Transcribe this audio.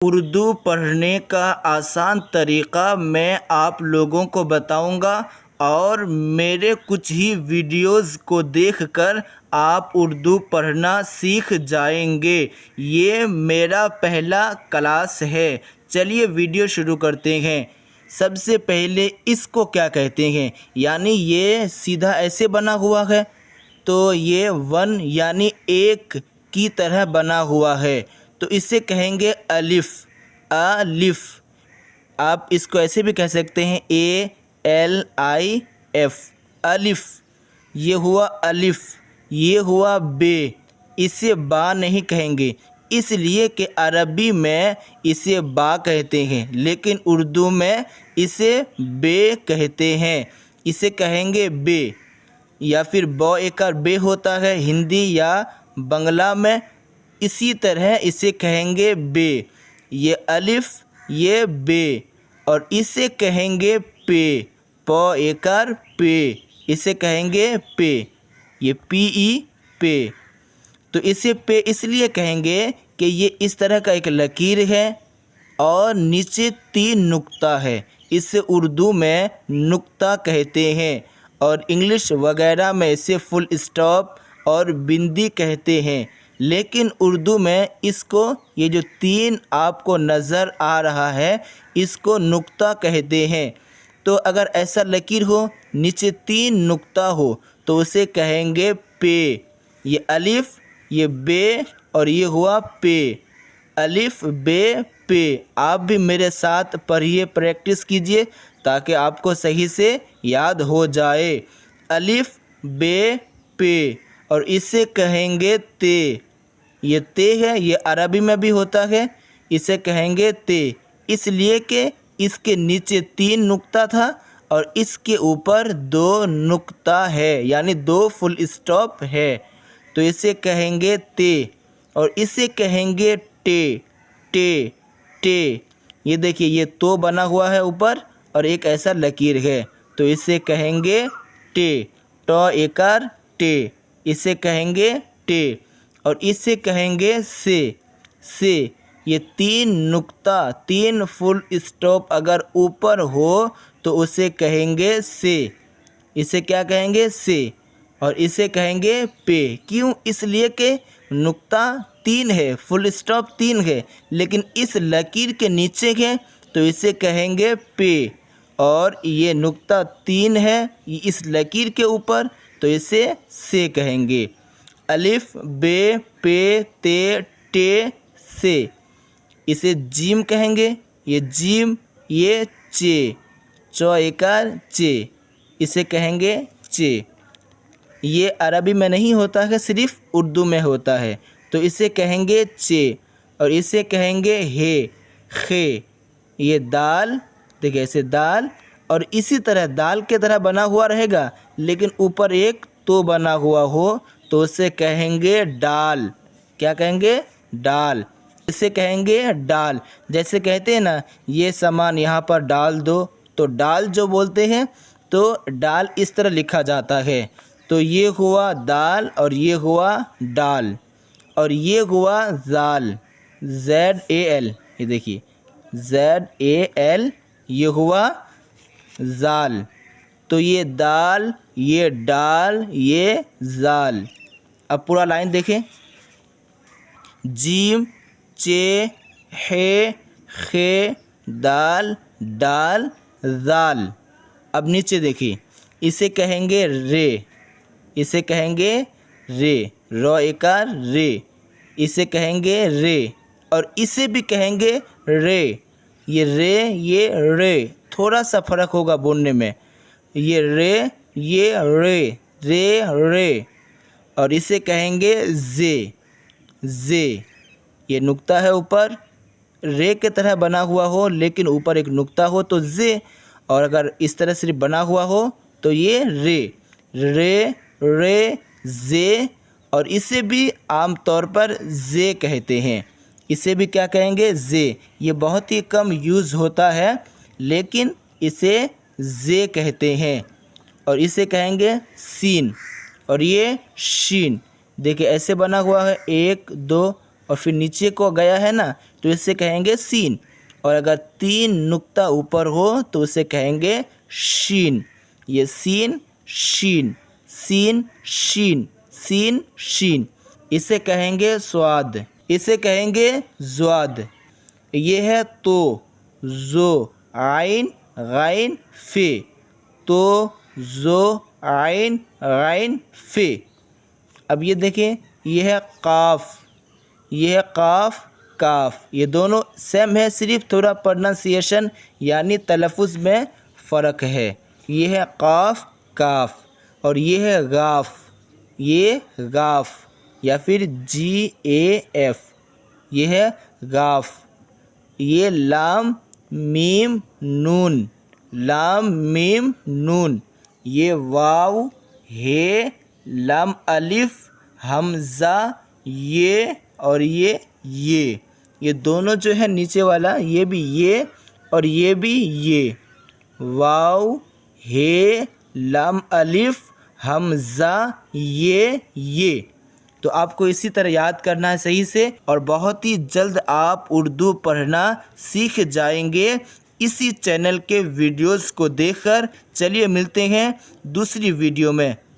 उर्दू पढ़ने का आसान तरीक़ा मैं आप लोगों को बताऊंगा और मेरे कुछ ही वीडियोज़ को देखकर आप उर्दू पढ़ना सीख जाएंगे। ये मेरा पहला क्लास है। चलिए वीडियो शुरू करते हैं। सबसे पहले इसको क्या कहते हैं, यानी ये सीधा ऐसे बना हुआ है तो ये वन यानी एक की तरह बना हुआ है, तो इसे कहेंगे अलिफ। अलिफ। आप इसको ऐसे भी कह सकते हैं ALIF, अलिफ। ये हुआ अलिफ। ये हुआ बे। इसे बा नहीं कहेंगे, इसलिए कि अरबी में इसे बा कहते हैं, लेकिन उर्दू में इसे बे कहते हैं। इसे कहेंगे बे, या फिर ब एकर बे होता है हिंदी या बंगला में। इसी तरह इसे कहेंगे बे। ये अलिफ, ये बे, और इसे कहेंगे पे। प एकर पे, इसे कहेंगे पे। ये PE पे। तो इसे पे इसलिए कहेंगे कि ये इस तरह का एक लकीर है और नीचे 3 नुक्ता है। इसे उर्दू में नुक्ता कहते हैं और इंग्लिश वगैरह में इसे फुल स्टॉप और बिंदी कहते हैं, लेकिन उर्दू में इसको, ये जो 3 आपको नज़र आ रहा है, इसको नुक्ता कहते हैं। तो अगर ऐसा लकीर हो, नीचे 3 नुक्ता हो, तो उसे कहेंगे पे। ये अलिफ, ये बे, और ये हुआ पे। अलिफ बे पे। आप भी मेरे साथ पढ़िए, प्रैक्टिस कीजिए ताकि आपको सही से याद हो जाए। अलिफ बे पे, और इसे कहेंगे ते। ये ते है, ये अरबी में भी होता है। इसे कहेंगे ते, इसलिए कि इसके नीचे 3 नुक्ता था और इसके ऊपर 2 नुक्ता है, यानी 2 फुल स्टॉप है। तो इसे कहेंगे ते, और इसे कहेंगे टे। टे टे। ये देखिए, ये तो बना हुआ है ऊपर और एक ऐसा लकीर है, तो इसे कहेंगे टे। ट एकर टे, इसे कहेंगे टे। और इसे कहेंगे से। से। ये 3 नुक्ता, 3 फुल स्टॉप अगर ऊपर हो तो उसे कहेंगे से। इसे क्या कहेंगे? से। और इसे कहेंगे पे। क्यों? इसलिए कि नुक्ता 3 है, फुल स्टॉप 3 है, लेकिन इस लकीर के नीचे है तो इसे कहेंगे पे। और ये नुक्ता 3 है इस लकीर के ऊपर, तो इसे से कहेंगे। अलिफ बे पे ते टे से। इसे जीम कहेंगे। ये जीम, ये चे। चौ एकार चे, इसे कहेंगे चे। ये अरबी में नहीं होता है, सिर्फ उर्दू में होता है, तो इसे कहेंगे चे। और इसे कहेंगे हे, खे। ये दाल, देखिए ऐसे दाल, और इसी तरह दाल के तरह बना हुआ रहेगा, लेकिन ऊपर एक तो बना हुआ हो तो उसे कहेंगे डाल। क्या कहेंगे? डाल। इसे कहेंगे डाल। जैसे कहते हैं ना, ये सामान यहाँ पर डाल दो, तो डाल जो बोलते हैं, तो डाल इस तरह लिखा जाता है। तो ये हुआ दाल और ये हुआ डाल, और ये हुआ जाल, ZAL। ये देखिए ZAL, ये हुआ जाल। तो ये दाल, ये डाल, ये जाल। अब पूरा लाइन देखें। जीम चे हे खे दाल डाल जाल। अब नीचे देखिए, इसे कहेंगे रे। इसे कहेंगे रे। र एकार रे, इसे कहेंगे रे। और इसे भी कहेंगे रे। ये रे, ये रे, थोड़ा सा फर्क होगा बोलने में। ये रे, ये रे, रे रे। और इसे कहेंगे जे। जे। ये नुक्ता है ऊपर, रे के तरह बना हुआ हो लेकिन ऊपर एक नुक्ता हो तो जे, और अगर इस तरह सिर्फ बना हुआ हो तो ये रे। रे रे जे। और इसे भी आम तौर पर जे कहते हैं। इसे भी क्या कहेंगे? जे। ये बहुत ही कम यूज़ होता है, लेकिन इसे जे कहते हैं। और इसे कहेंगे सीन, और ये शीन। देखिए ऐसे बना हुआ है 1 2, और फिर नीचे को गया है ना, तो इसे कहेंगे सीन। और अगर 3 नुक्ता ऊपर हो तो उसे कहेंगे शीन। ये सीन शीन, सीन शीन, सीन शीन। इसे कहेंगे स्वाद, इसे कहेंगे ज्वाद। ये है तो, जो, आइन गाइन फे, तो जो आइन गाइन फे। अब ये देखें, ये है काफ, ये है काफ काफ। ये दोनों सेम है, सिर्फ थोड़ा प्रोनाउंसिएशन यानी तलफ़ुज़ में फ़र्क है। ये है काफ काफ और ये है गाफ, ये गाफ या फिर GAF, ये है गाफ। ये लाम मीम नून, लाम मीम नून। ये वाव हे लाम अलिफ हमज़ा ये और ये दोनों जो है नीचे वाला, ये भी ये और ये भी ये। वाव हे लाम अलिफ हमज़ा ये। तो आपको इसी तरह याद करना है सही से, और बहुत ही जल्द आप उर्दू पढ़ना सीख जाएंगे इसी चैनल के वीडियोस को देखकर। चलिए मिलते हैं दूसरी वीडियो में।